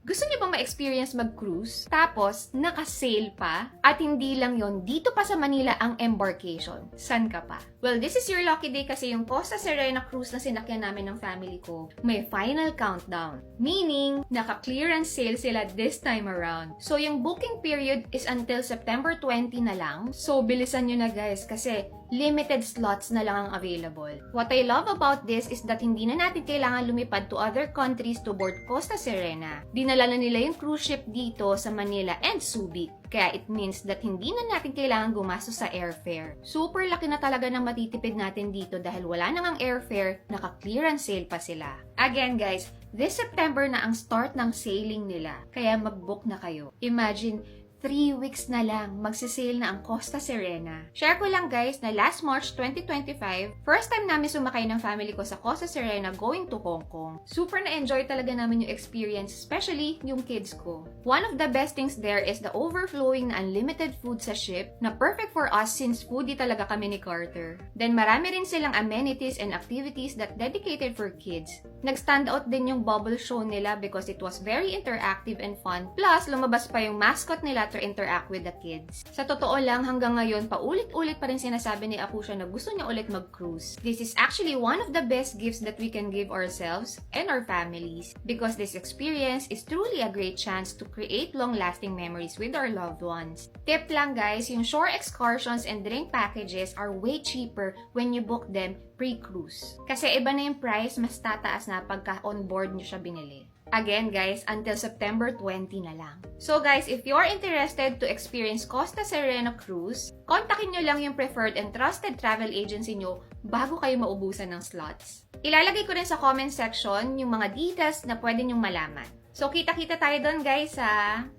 Gusto niyo bang ma-experience mag-cruise? Tapos, naka-sail pa? At hindi lang yon, dito pa sa Manila ang embarkation. San ka pa? Well, this is your lucky day kasi yung Costa Serena cruise na sinakyan namin ng family ko, may final countdown. Meaning, naka-clearance sale sila this time around. So, yung booking period is until September 20 na lang. So, bilisan nyo na guys kasi limited slots na lang ang available. What I love about this is that hindi na natin kailangan lumipad to other countries to board Costa Serena. Dinala na nila yung cruise ship dito sa Manila and Subic. Kaya it means that hindi na natin kailangan gumastos sa airfare. Super laki na talaga ng matitipid natin dito dahil wala nang ang airfare, naka-clearance sale pa sila. Again guys, this September na ang start ng sailing nila. Kaya mag-book na kayo. Imagine, 3 weeks na lang, magsisale na ang Costa Serena. Share ko lang guys na last March 2025, first time namin sumakay ng family ko sa Costa Serena going to Hong Kong. Super na-enjoy talaga namin yung experience, especially yung kids ko. One of the best things there is the overflowing na unlimited food sa ship na perfect for us since foodie talaga kami ni Carter. Then marami rin silang amenities and activities that dedicated for kids. Nag-stand out din yung bubble show nila because it was very interactive and fun. Plus, lumabas pa yung mascot nila to interact with the kids. Sa totoo lang, hanggang ngayon, paulit-ulit pa rin sinasabi ni Apusha na gusto niya ulit mag-cruise. This is actually one of the best gifts that we can give ourselves and our families because this experience is truly a great chance to create long-lasting memories with our loved ones. Tip lang guys, yung shore excursions and drink packages are way cheaper when you book them pre-cruise. Kasi iba na yung price, mas tataas na pagka on-board nyo siya binili. Again guys, until September 20 na lang. So guys, if you're interested to experience Costa Serena Cruise, kontakin nyo lang yung preferred and trusted travel agency nyo bago kayo maubusan ng slots. Ilalagay ko rin sa comment section yung mga details na pwede nyong malaman. So kita-kita tayo doon guys ha.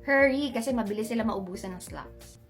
Hurry kasi mabilis sila maubusan ng slots.